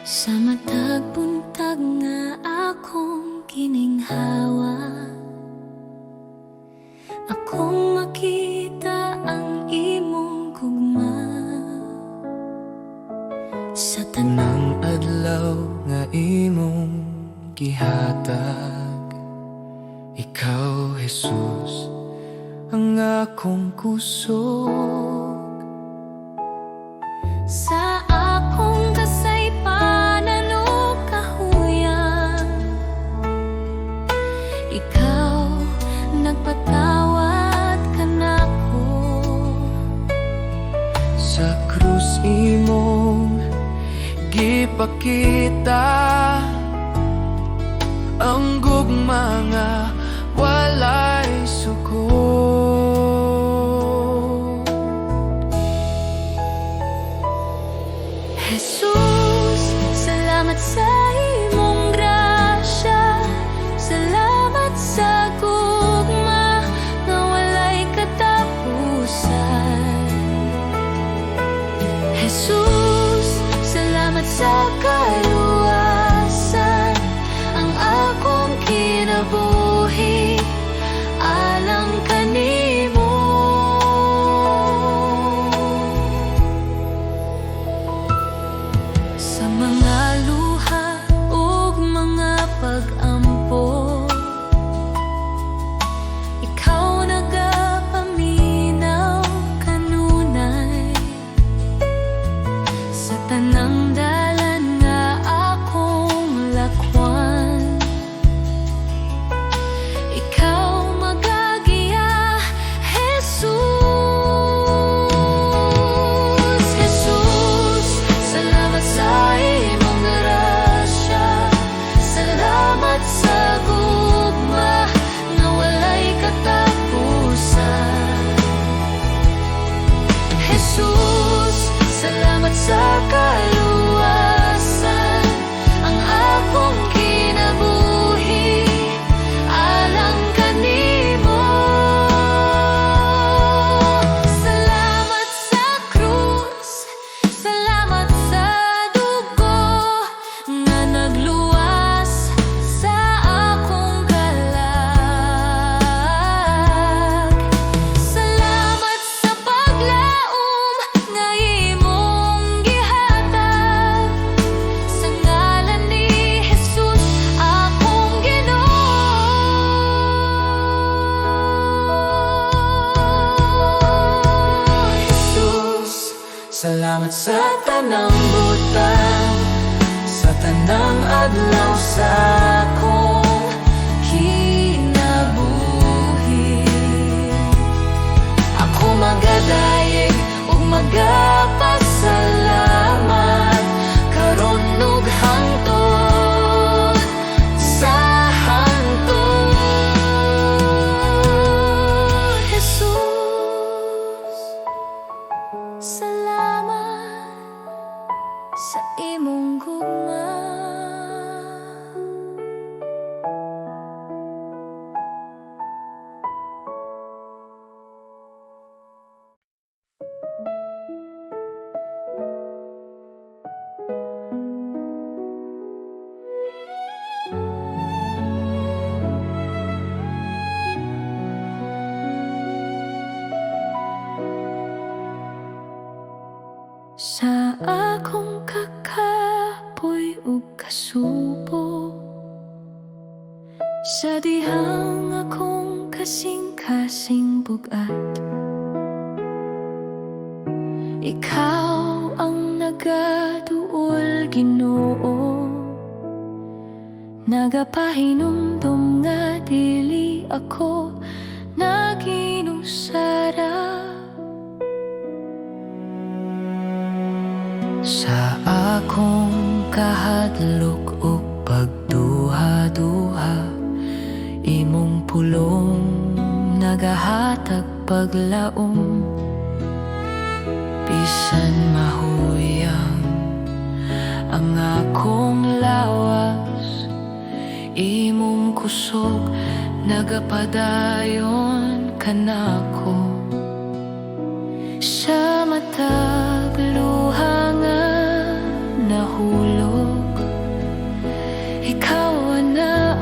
Sa matag buntag nga akong gininhawa, akong makita ang imong gugma. Sa Tanang adlaw nga imong gihatag, ikaw Jesus ang akong kusog. sa akong kasaypanan o kahuyan, ikaw nagpatawad ka nako. Sa krus imong gipakita ang gugma nga walay suko. Jesus, salamat sa imong grasya, salamat sa gugma nga walay katapusan. Jesus, salamat sa kaluwasan, ang akong kinabuhi alang kanimo. Sa mga luha ug mga pag-ampo, ikaw nagapaminaw kanunay. Sa tanang dalan nga akong lakwan, ikaw magagiya, Jesus. Jesus, salamat sa imong grasya, salamat sa gugma nga walay katapusan. Jesus, salamat sa kaluwasan, ang akong kinabuhi alang kanimo. Salamat sa krus, salamat sa dugo nga nagluwas sa akong kalag. Salamat sa paglaom nga imong gihatag, sa ngalan ni Jesus akong Ginoo. Jesus, salamat sa tanang butang, sa tanang adlaw sa akong kinabuhi. Ako magadayeg ug magapasalamat karon ug hangtod sa hangtod. Jesus, salamat sa imong gugma. Sa akong kakapoy ug kasubo, sa dihang akong kasing-kasing bugat, ikaw ang nagaduol, Ginoo. Nagapahinumdum nga dili ako naginusara. Sa akong kahadlok ug pagduha-duha, imong pulong nagahatag paglaom. Bisan mahuyang ang akong lawas, imong kusog nagapadayon kanako. Sa matag luha nga nahulog, ikaw na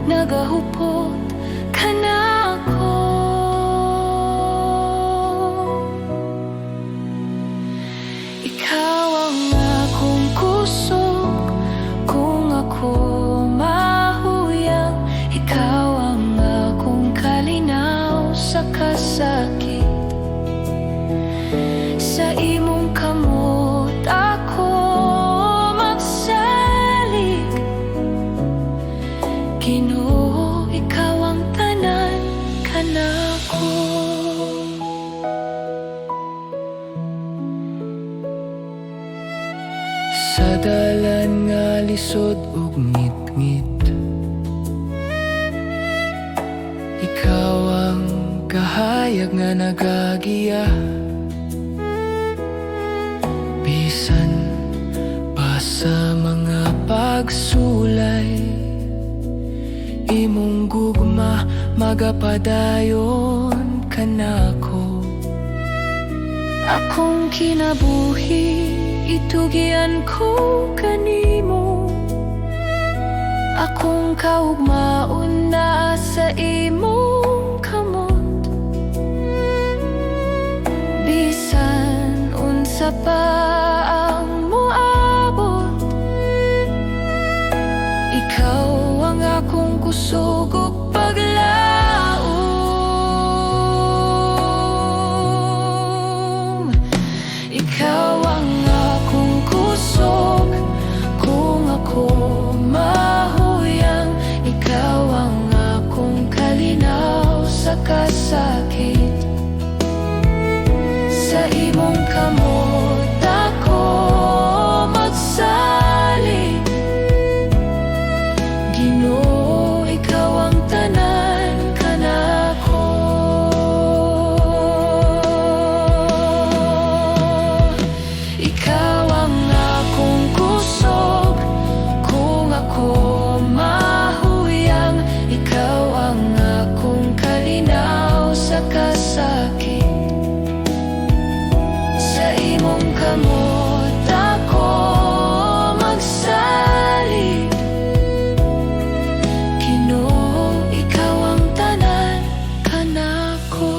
nagahupot ka na ako. Ikaw ang akong kusog kung ako mahuyang. Ikaw ang akong kalinaw sa kasakit. Sa imong kamot ako magsalig. Ginoo, ikaw ang tanan kanako. Sa dalan nga lisod ug ngit-ngit, ikaw ang kahayag nga nagagiya. Bisan pa sa mga pagsulay, imong gugma magapadayon kanako. Akong kinabuhi, itugian ko kanimo. Akong kaugmaon na sa imong kamot. Bisan unsa pa ang moabot, ikaw ang akong kusog ug paglaom. Ikaw ang akong kusog kung ako mahuyang. Ikaw ang akong kalinaw sa kasakit. Sa imong kamot ako magsalig. Ginoo, ikaw ang tanan kanako. Ikaw ang akong kusog kung ako mahuyang. Ikaw ang akong kalinaw sa kasakit. Sa imong kamot ako magsalig. Ginoo, ikaw ang tanan kanako.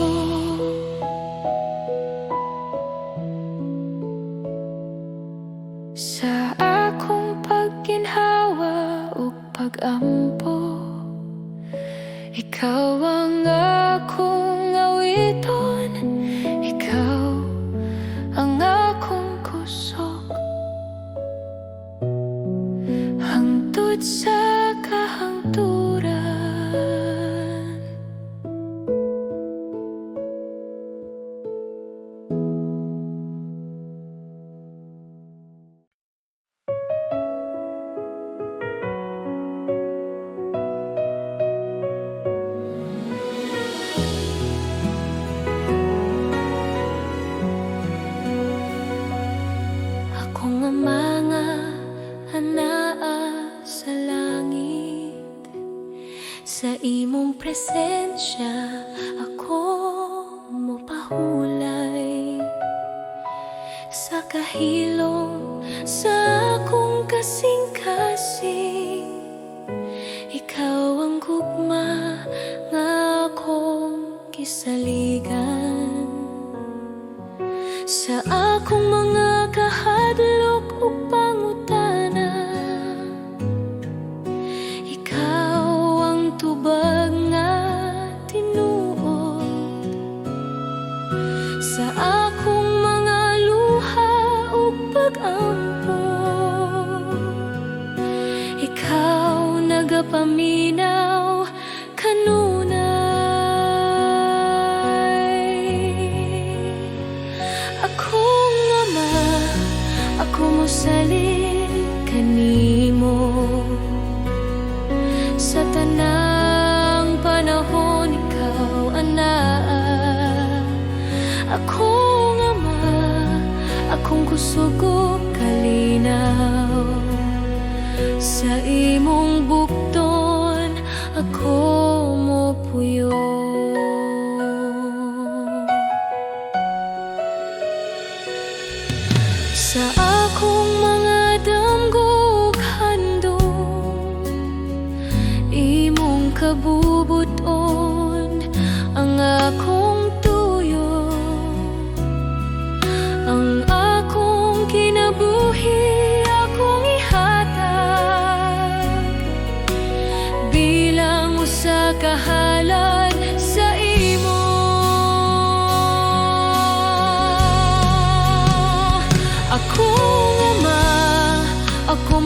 Sa akong pagginhawa ug pag-ampo, ikaw ang akong awiton. Ikaw ang akong kusog hangtod sa kahangturan. Ako nga mga anaa sa langit, sa imong presensya ako mopahulay. Sa kahilom sa akong kasing-kasing, ikaw ang gugma nga akong kisaligan. Sa akong mga kahadlok ug pangutana, ikaw ang tubag nga tinuod. Sa akong mga luha ug pag-ampo, ikaw nagapaminaw kanunay. Akong ama, ako mosalig kanimo. Sa tanang panahon ikaw anaa. Akong ama, akong kusog ug kalinaw. Sa imong bukton ako mopuyo. Sa akong mga damgog handom,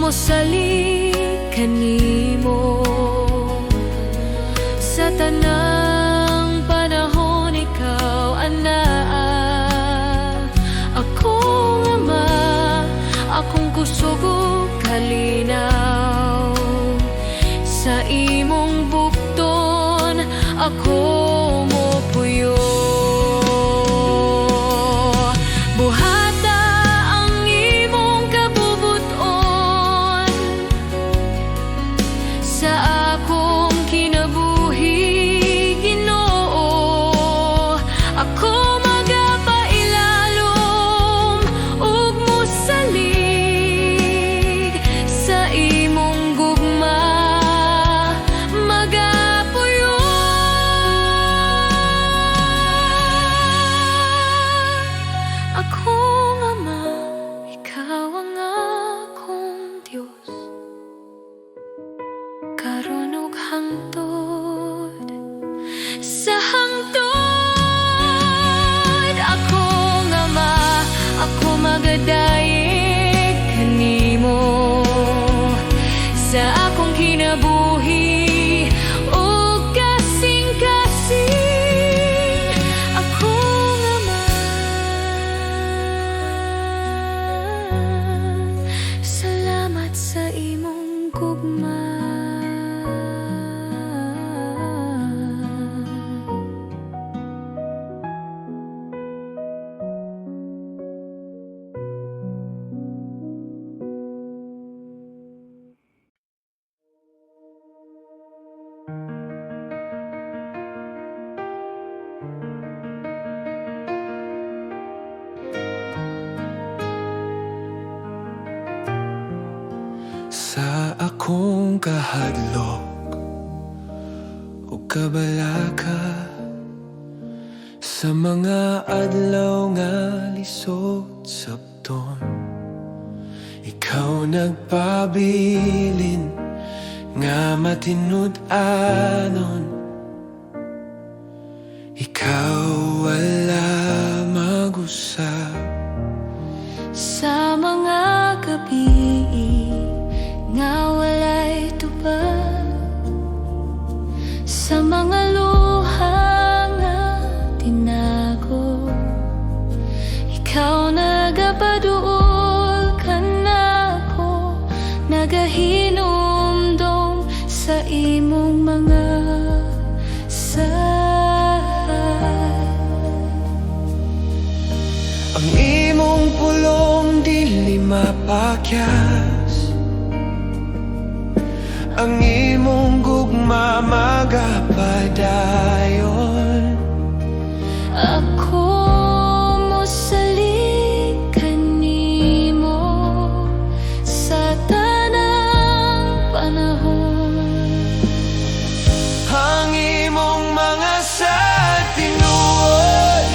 mosalig kanimo sa tanang panahon, ikaw anaa. Akong ama, akong kusog ug kalinaw, sa imong bukton ako mopuyo. Buhata ang imong kabubuton sa akong kinabuhi, Ginoo. Ako magapailalom ug mosalig sa imong gugma, magapuyo. Akong ama, ikaw ang akong Diyos, karon ug hangtod sa hangtod. Akong ama, ako magadayeg kanimo sa akong kinabuhi ug kasing-kasing. Akong ama, salamat sa imong gugma. Sa akong kahadlok o kabalaka, sa mga adlaw nga lisod sabton, ikaw nagpabilin nga matinud-anon. Ikaw wala mag-usap Sa mga gabi nga walay tubag, sa mga luha nga tinago, ikaw nagapaduol kanako, nagahinumdum sa imong mga ang imong pulong dili mapakyas, ang imong gugma magapadayon. Ako mosalig kanimo sa tanang panahon. Ang imong mga sa tinuod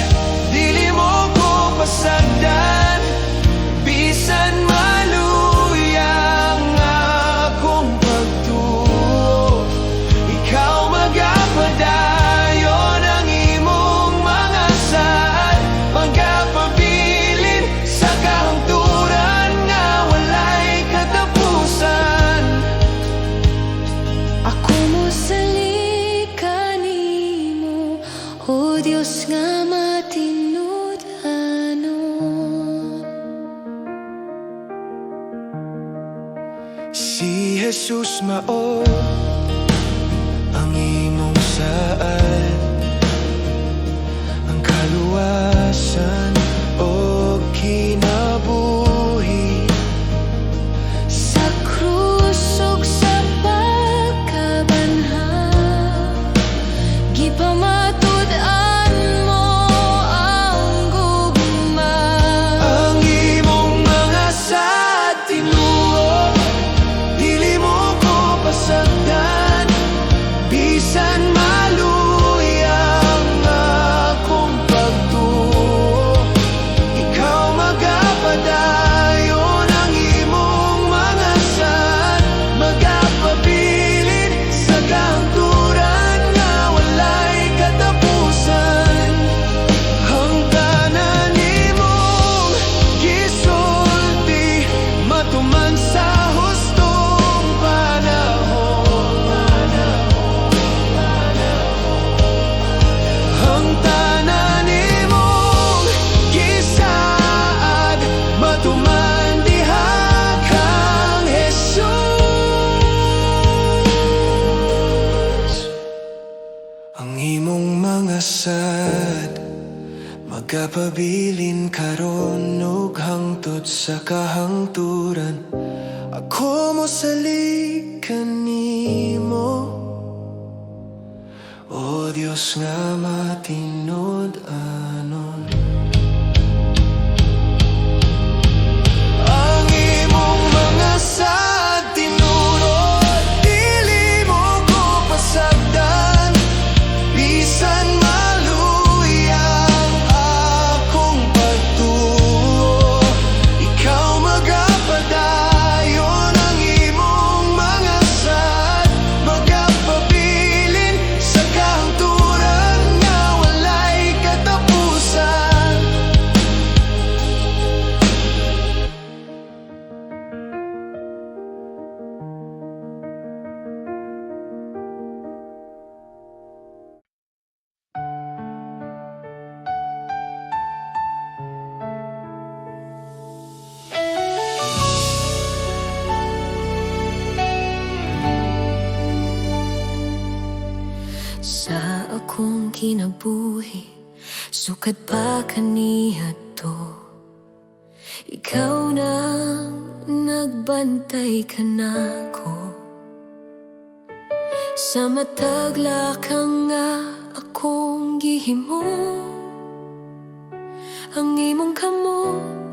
dili mo ko pasagdan, bisan maluyang akong pagtuo. Ikaw magapadayon ang imong mga saad, magapabilin sa kahangturan nga walay katapusan. Ako mosalig kanimo, o Dios nga matinud-anon. Si Jesus mao ang imong saad, ang kaluwasan o kinabuhi. Sa krus ug sa pagkabanhaw, gipamatud-an mo ang gugma. Ang imong mga sa tinuod dili mo ko pasagdan, Nagapabilin karon ug hangtod sa kahangturan. Ako mo salig kanimo, o Dios nga matinod-anon. Ang imong mga saad tinurod, dili mo ko pasagdan. Bisan maluyang akong pagtuo, ikaw magapadayon. Ang imong mga saad magapabilin sa kahangturan nga walay katapusan. Sa akong kinabuhi, sukad pa kaniya to. Ikaw na nagbantay ka nako. Sa matag lakang nga akong gihimo, ang imong kamot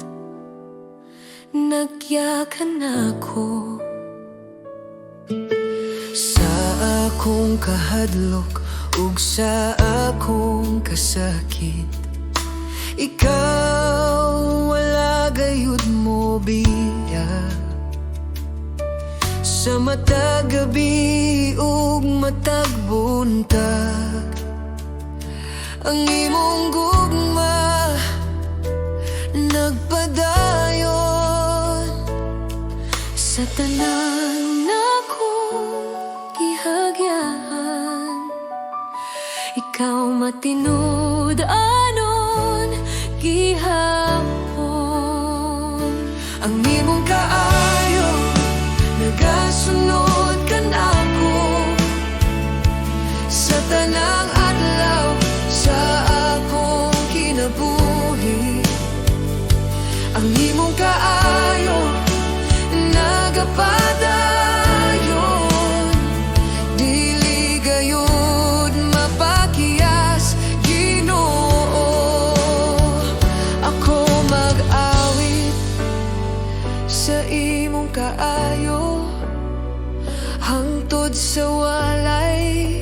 nagyakan ako. Sa akong kahadlok ug sa akong kasakit, ikaw wala gayud mo biya. Sa matag gabi ug matag buntag, ang imong gugma nagpadayon. Sa tanan akong gihagyahan, ikaw matinud-anon gihapon. Ang imong kaayo nagasunod ka nako sa tanang adlaw sa akong kinabuhi. Ang imong kaayo nagapadayon, dili gayud mapakiyas, Ginoo. Ako mag-awit sa imong kaayo hangtod sa walay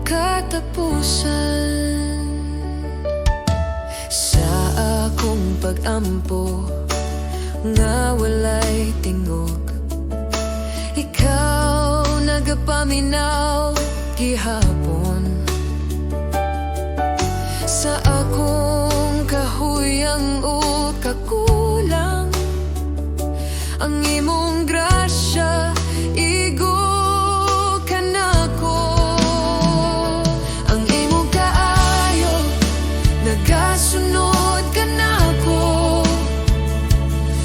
katapusan. Sa akong pag-ampo nga walay tingog, ikaw nagapaminaw gihapon. Sa akong kahuyang o kakulang, ang imong grasya igo kanako. Ang imong kaayo nagasunod kanako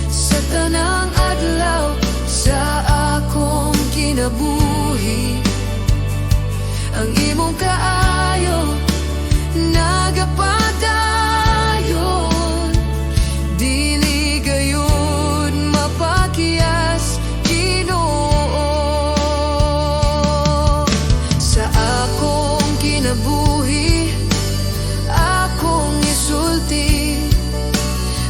sa tanang adlaw sa akong kinabuhi. Ang imong kaayo nagapadayon, dili gayud mapakiyas, Ginoo. Sa akong kinabuhi, akong isulti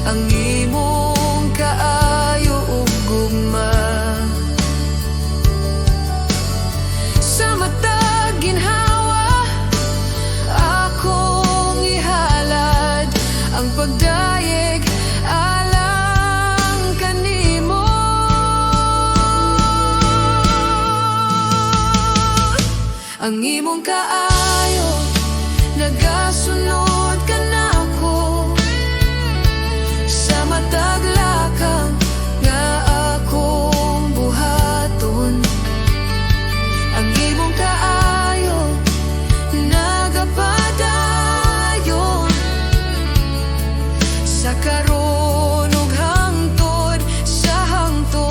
ang imong kaayo ug gugma. Sa matag ginhawa akong ihalad ang pagdayeg alang kanimo. Ang imong kaayo nagasunod kanako sa matag lakang nga akong buhaton. Ang imong kaayo nagapadayon sa karon ug hangtod sa hangtod.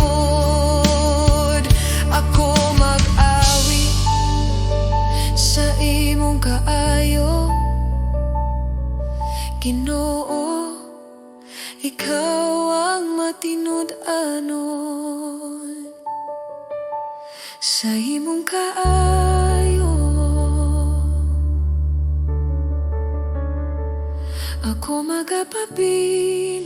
Ako mag-awit sa anon sa imong kaayo. Ako magapabilin.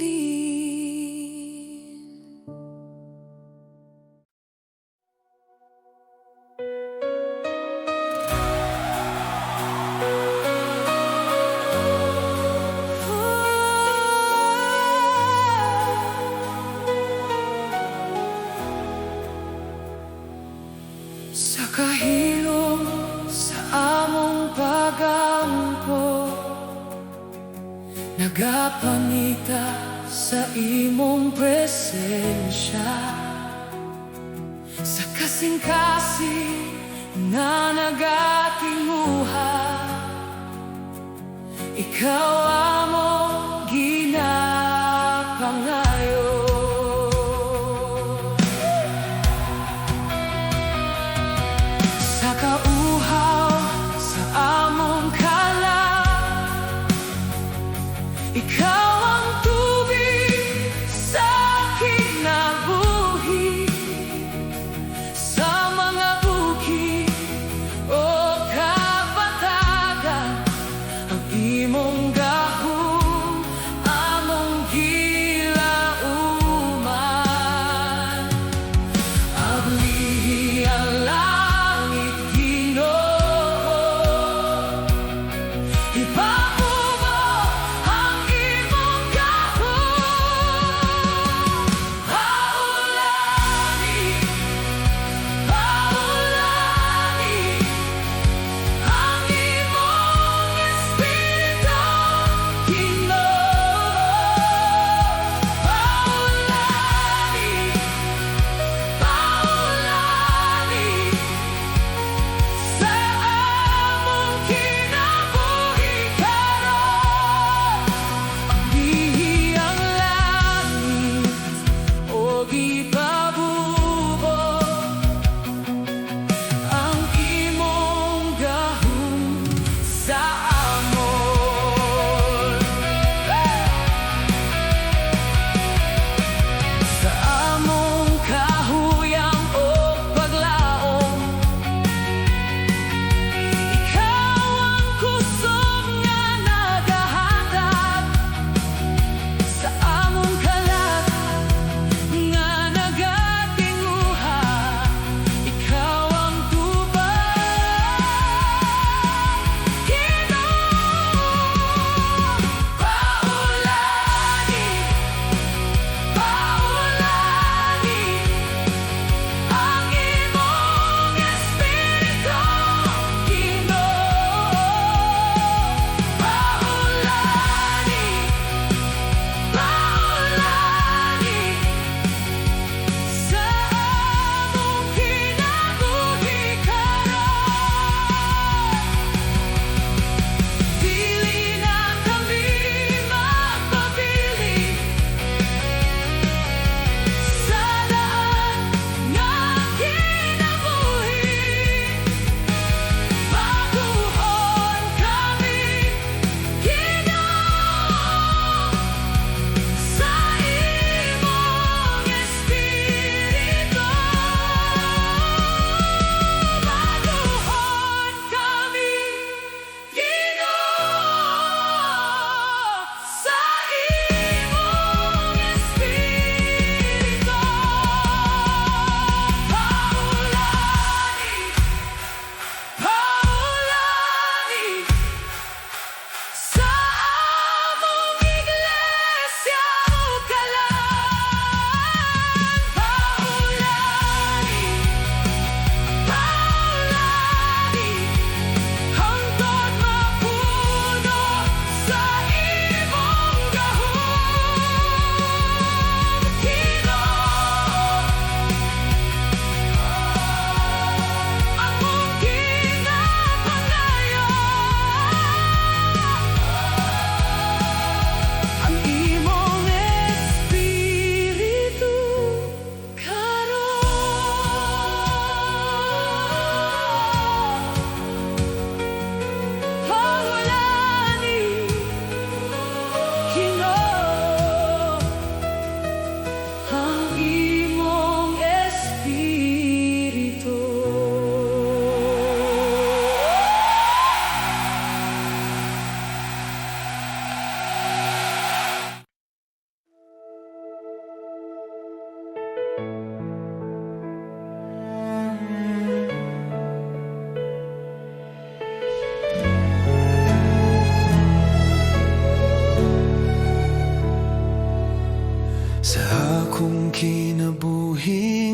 Sa kahilom sa among pagampo, nagapangita sa imong presensya. Sa kasing-kasing na nagatinguha, ikaw among ginapangayo. Sa kauhaw sa among kalan, ikaw ang tubig sa kinabuhi. Sa mga bukid o kabatagan, ang imong gahom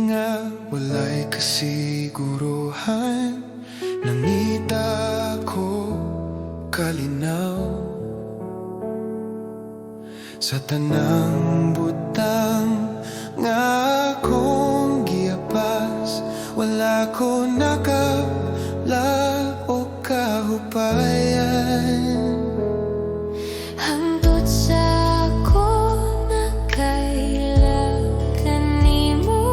nga walay kasiguruhan, nangita ko kalinaw sa tanang butang nga akong giapas. Wala ko nakalaog kahupayan. Hangtod sa ako nakailangan nimo,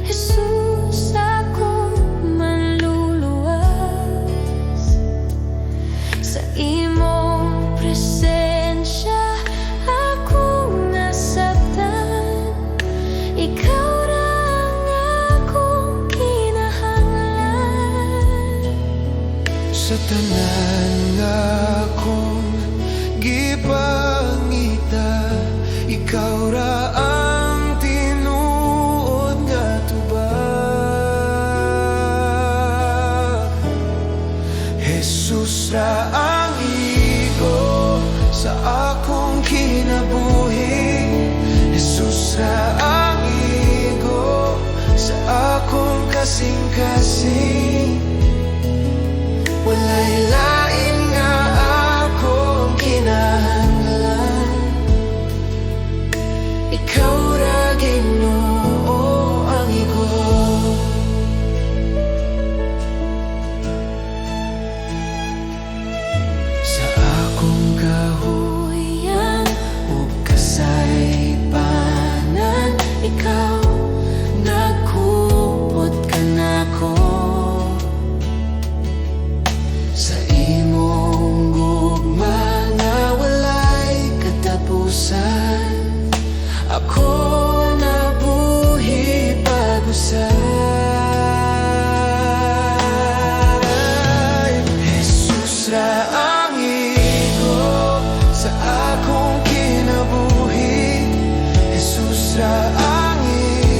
Jesus, akong manluluwas sa imong presensya. Akong nasabtan, ikaw ra ang akong kinahanglan. Sa tanan nga akong gipangita, ikaw ra ang tinuod nga tubag. Jesus ra ang igo sa akong kinabuhi. Jesus ra ang igo sa akong kasing-kasing. Walay lain nga akong kinahanglan, ikaw ra Ginoo ang igo. Sa akong kahuyan ug kasaypanan, ikaw nagkupot ka nako. Sa imong gugma nga walay katapusan, ako nabuhi pag-usay. Jesus ra ang igo sa akong kinabuhi. Jesus ra ang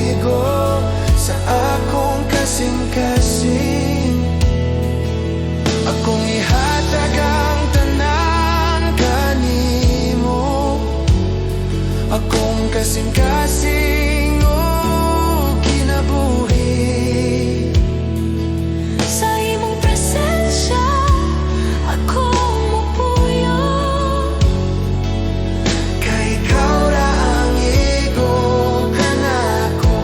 igo sa akong kasing-kasing. Akong ihatag ang tanan kanimo, akong kasing-kasing o kinabuhi. Sa imong presensya akong mupuyo, Kay ikaw ra ang igo ka nako.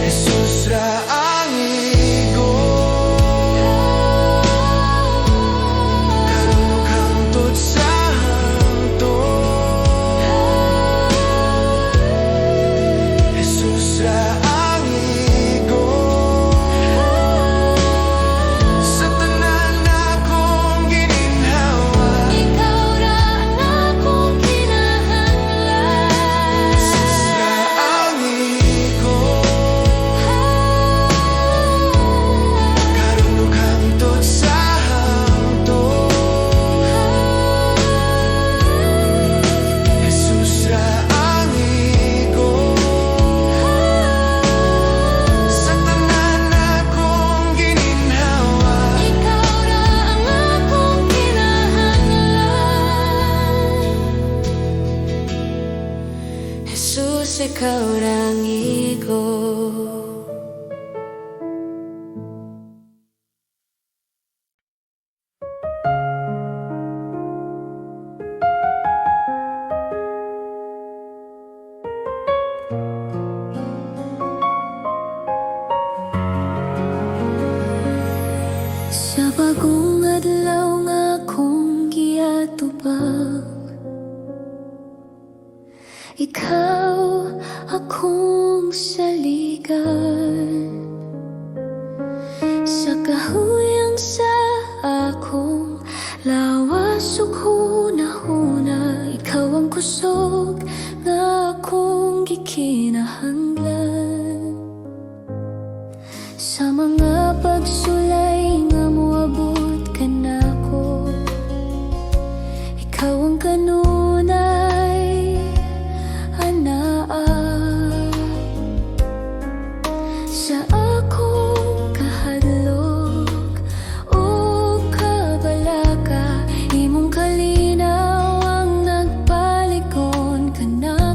Jesus ra ang igo, karunong hangtod sa hangtod. Jesus ra ang igo sa tanan akong gininhawa. ikaw ra ang akong kinahanglan. Jesus ra ang igo, karunong hangtod sa hangtod. Jesus ra ang igo sa tanan akong gininhawa. Ikaw ra ang akong kinahanglan. Jesus, ikaw ra ang igo. Sa bagong adlaw nga akong giatubang, ikaw akong saligan. Sa kahuyang sa akong lawas ug hunahuna, ikaw ang kusog nga akong gikinahanglan. Sa mga pagsulay nga moabot ka nako, ikaw ang kanunay anaa. Sa akong kahadlok o kabalaka, imong kalinaw ang nagpalikon ka na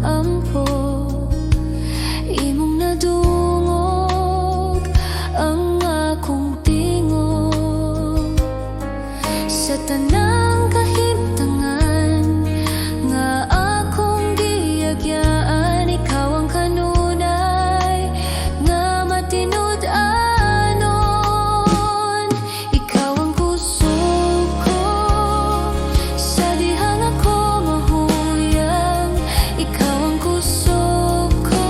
ampo, imong nadungog ang akong tingog sa tanang kahimtangan nga akong giyagyaan. Ikaw ang kanunay nga matinud-anon, ikaw ang kusog ko sa dihang ako mahuyang, ikaw ang kusog ko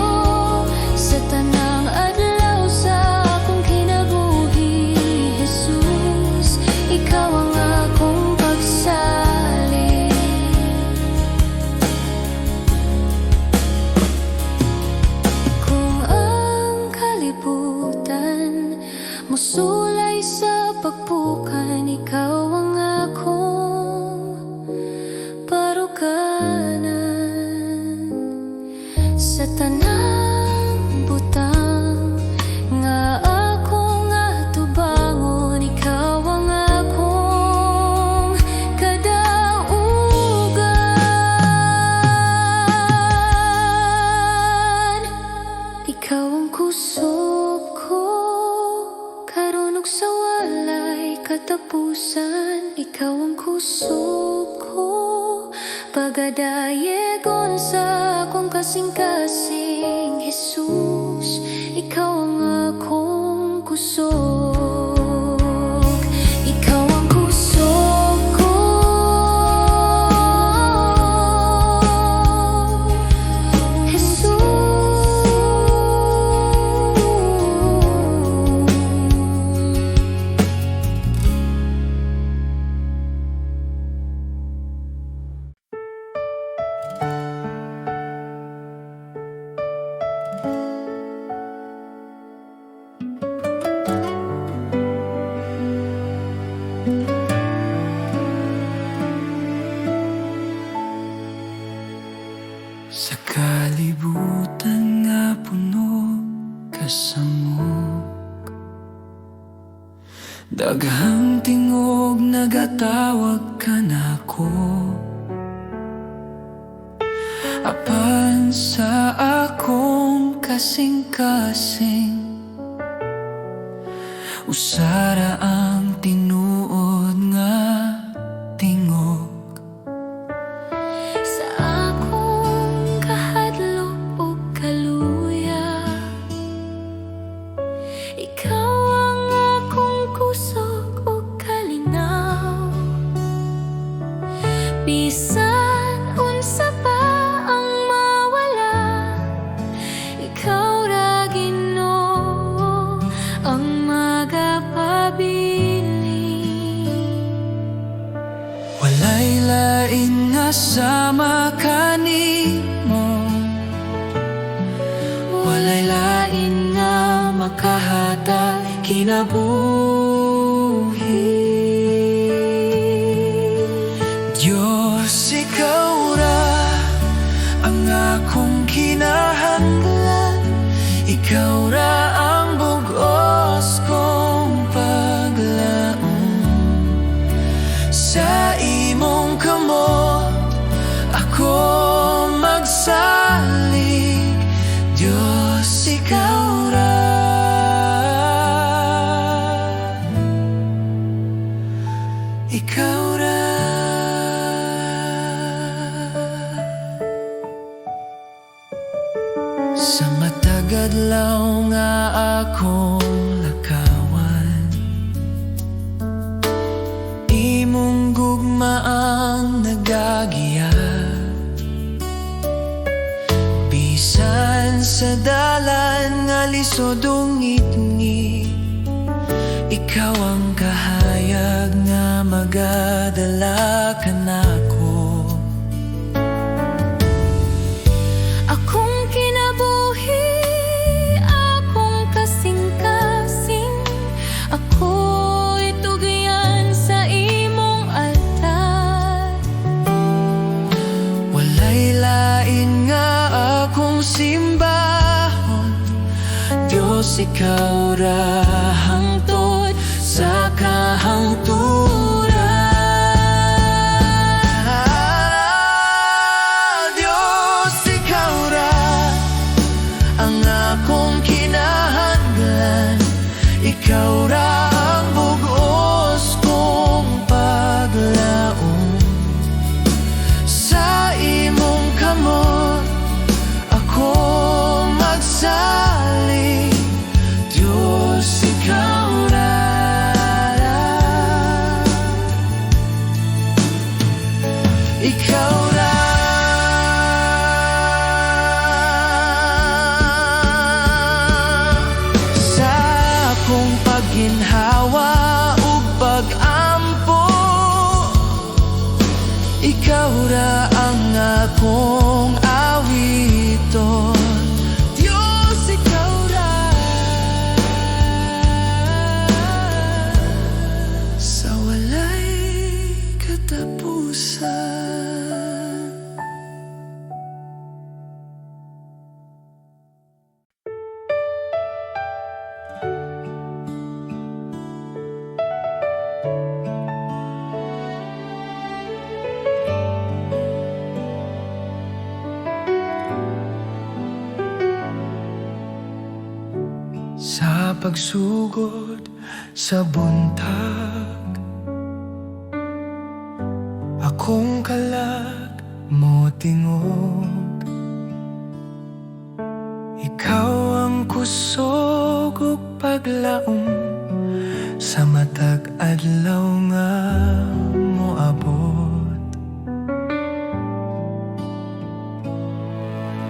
sa tanang adlaw sa akong kinabuhi. Jesus, ikaw ang akong pagsalig. Kung ang kalibutan musulay sa pagpukan, ikaw ang akong parukanan sa tanang butang nga akong atubangon. Ikaw ang akong kadaugan, ikaw ang kusog ko karon ug sa walay katapusan. Ikaw ang kusog ko pagadayegon sa akong kasing-kasing. Jesus, ikaw ang akong kusog, ikaw ang kusog ko. Sa kalibutan nga puno kasamok, daghang tingog nagatawag ka nako. Apan sa akong kasing-kasing, usara ang tinuod nga tingog. Sa akong kahadlok ug kaluya, ikaw ang akong kusog ug kalinaw. Bisan unsa pa ang mawala, ikaw ra Ginoo ang magapabiling. Walay lain nga sama kanimo, walay lain nga makahatag kinabuhi. Diyos, ikaw ra ang akong kinahanglan, ikaw ra ang bugos kong paglaom. Sa imong kamot ako magsalig, Diyos, ikaw ra. Ikaw ra. Sa matag adlaw nga akong lakawan, imong gugma ang nagagiya. Bisan sa dalan nga lisod ungit-ngit, ikaw ang kahayag nga magadala ka nako. Akong kinabuhi, akong kasing-kasing, ako'y tugyan sa imong altar. Walay lain nga akong simbahon, Diyos, ikaw ra hangtod sa kahangturan. Diyos, ikaw ikaw ra ang bugos kong paglaom. Sa imong kamot ako magsalig, Diyos ikaw ra. Ikaw ra. Sa akong pagginhawa ug pag-ampo, ikaw ra ang akong awiton. Diyos, ikaw ra. Sa walay katapusan. Sa pagsugod sa buntag, akong kalag mo tingog. Ikaw ang kusog ug paglaom, sa matag adlaw nga moabot.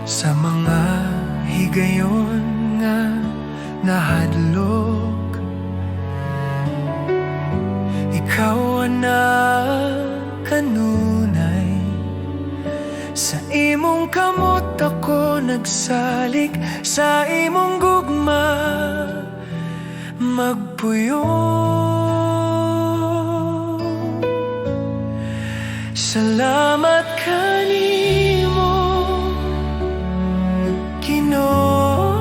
Sa mga higayon nga nahadlok, ikaw na kanunay. Sa imong kamot ako nagsalig, sa imong gugma magpuyo. Salamat kanimo, Ginoo,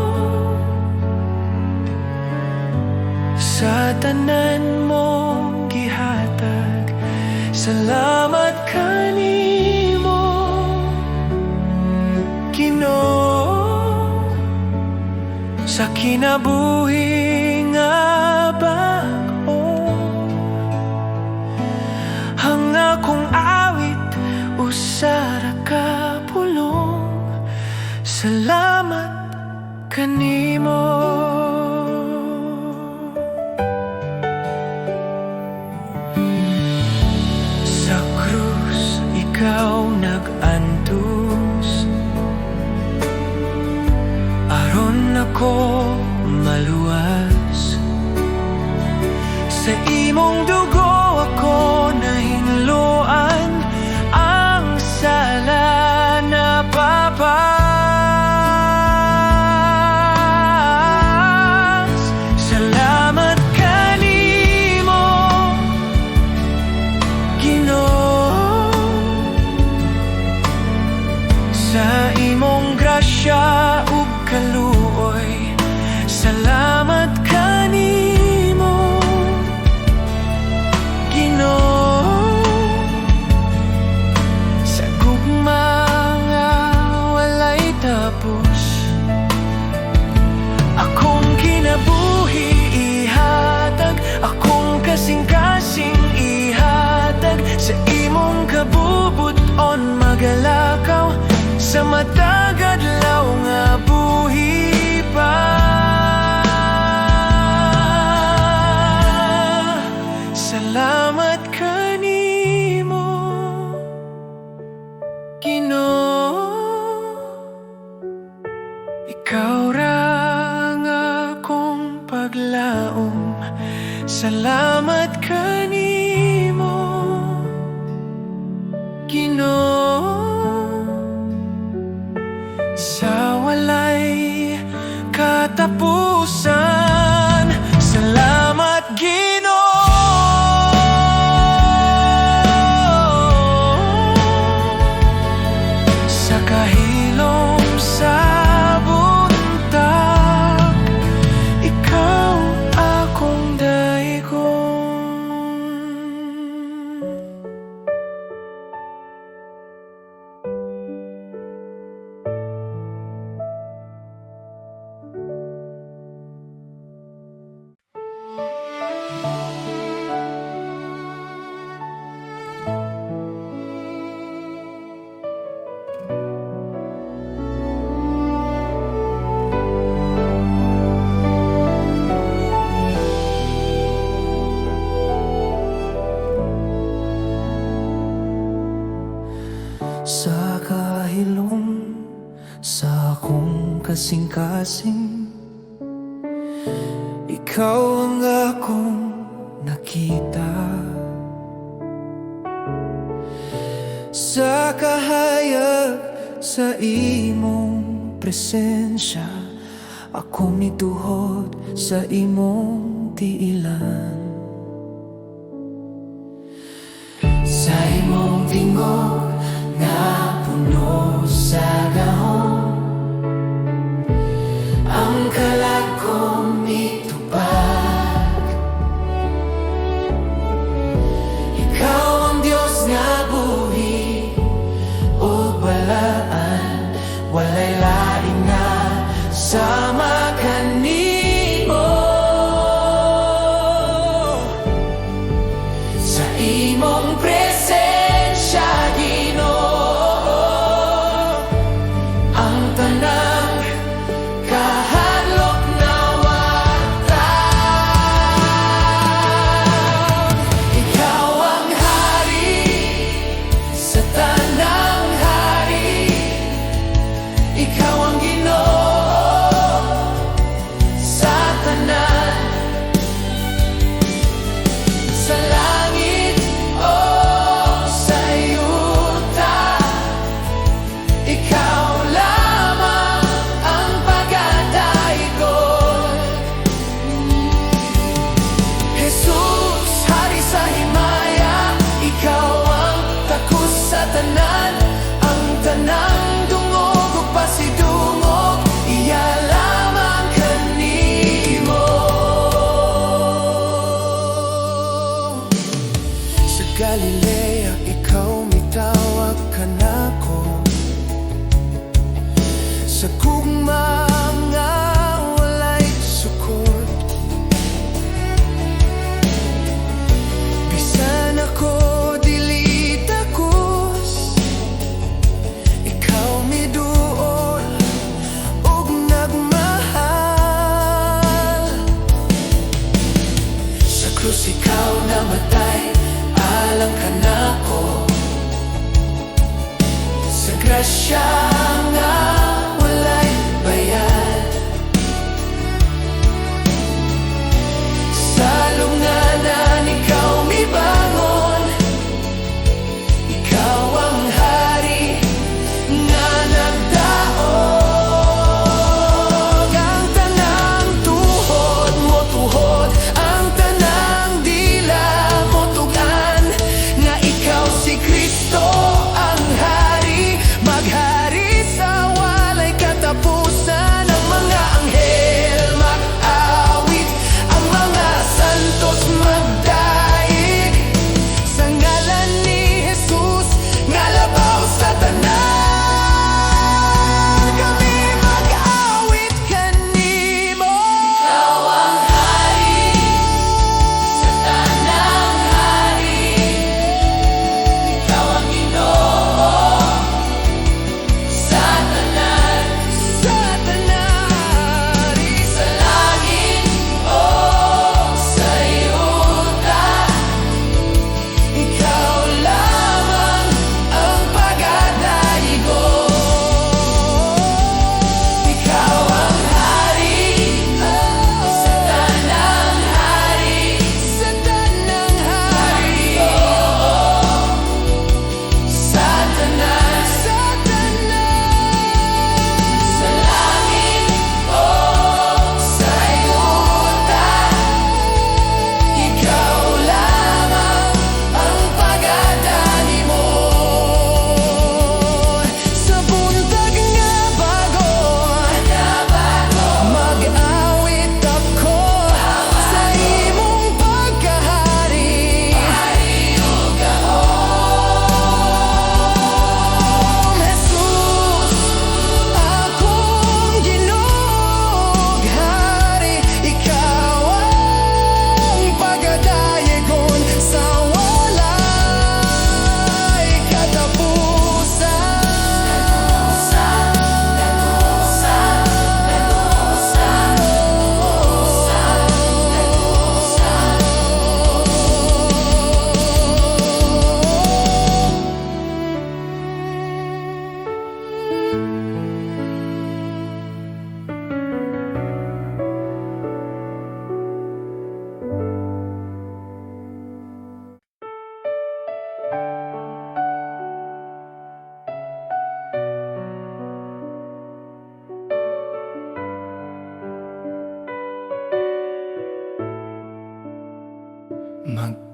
sa tanan mong gihatag. Salamat kanimo, Ginoo, sa kinabuhi nga bag-o. Ang akong awit usara ka pulong. Salamat kanimo. Sa krus ikaw nag-antos, aron ako maluwas. Sa imong dugo ako nahinluan, ang sala na papas. Salamat kanimo, Ginoo, sa imong grasya ug kaluoy. Salamat kanimo, Ginoo, sa gugma nga walay tapos. Akong kinabuhi ihatag, akong kasing-kasing ihatag. Sa imong kabubuton magalakaw, sa matag adlaw nga buhi pa. Salamat kanimo, Ginoo, ikaw ra ang akong paglaom. Salamat kanimo, Ginoo, sa walay katapusan. Salamat Ginoo, sa kahilom sa buntag. Ikaw akong daigong. kasing-kasing. Ikaw ang akong nakita sa kahayag sa imong presensya. Ako mituhod sa imong tiilan. Sa imong tingog na puno sa gahom, ang kalag kong mitupad. Ikaw ang Diyos nga buhi o balaan, walay lain na sama kanimo. Sa imong presensya, Ginoo, ang tanang kahadlok nawatan. Ikaw ang hari sa tanang hari, ikaw ang Ginoo sa tanan. Sa langit o sa yuta, ikaw lamang ang pagkadaigol. Jesus, hari sa himaya, ikaw ang takos sa tanan. Ang tanang dungog o pasidungog, iya lamang kanimo. Sa Galilea, ikaw mitawag ka nako. Sa gugma nga walay sukod, bisan ako dili takos, ikaw miduol ug nagmahal. Sa krus ikaw namatay, alang ka nako. Sa grasya nga walay bayad, sa lunganan ikaw mibangon. Ikaw ang hari nga nagdaog. Ang tanang tuhod mo tuhod, ang tanang dila mo tugan, nga ikaw si Kristo ang hari, maghari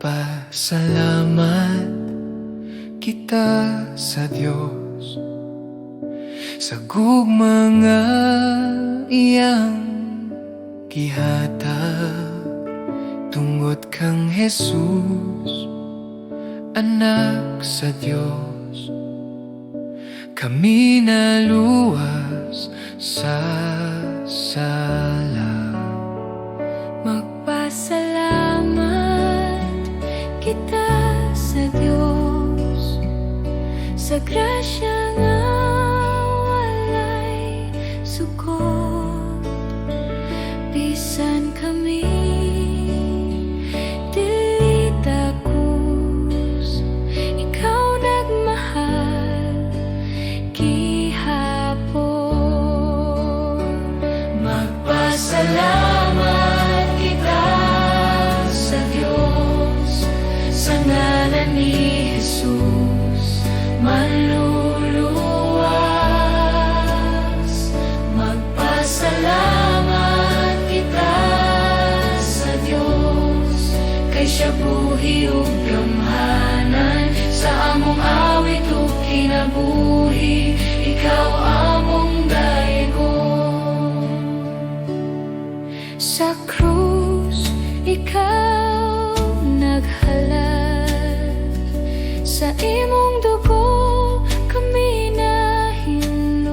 Magpasalamat kita sa Diyos sa gugmang nga iyang gihatag, tungod kang Jesus, anak sa Diyos. Kami naluwas sa sala. Magpasalamat kita sa Diyos sa grasya nga walay sukot. Bisan kami dili takus, ikaw nagmahal gihapon. Magpasalamat kita sa Diyos sa ngalan ni Jesus manluluwas. Magpasalamat kita sa Diyos kay siya buhi ug gamhanan sa among awit ug kinabuhi. Ikaw among dayogon sa krus, ikaw naghalad. Sa imong dugo kami nahinluan.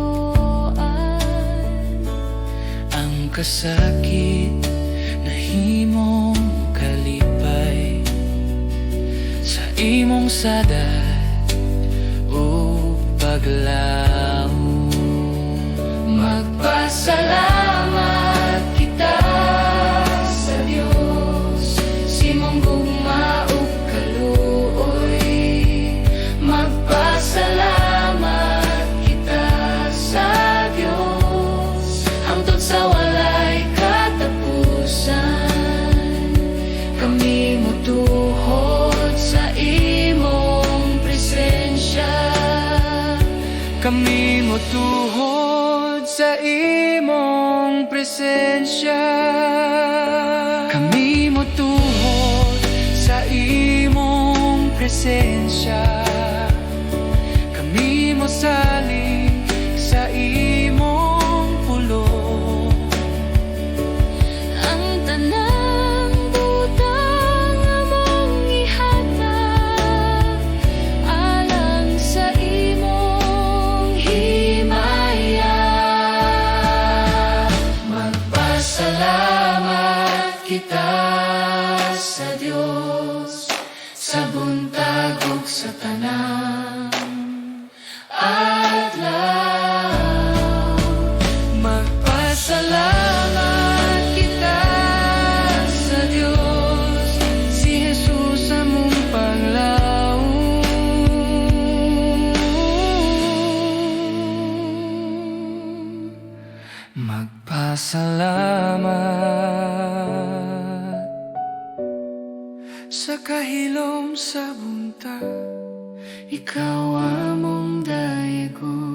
Ang kasakit na himong kalipay sa imong sadat o paglaom. Magpasalamat kita sa Diyos sa imong gugma ug kaluoy. Magpasalamat kita sa Diyos hangtod sa walay katapusan. Kami motuhod sa imong presensya. Kami motuhod sa imong presensya. Kami motuhod sa imong presensya. Kami mosalig sa imong pulong. Ang tanang butang among ihatag alang sa imong himaya. Magpasalamat kita sa Diyos sa buntag ug sa tanang adlaw. Magpasalamat kita sa Diyos, si Jesus among panglaom. Magpasalamat sa kahilom sa buntag, ikaw among dayogon.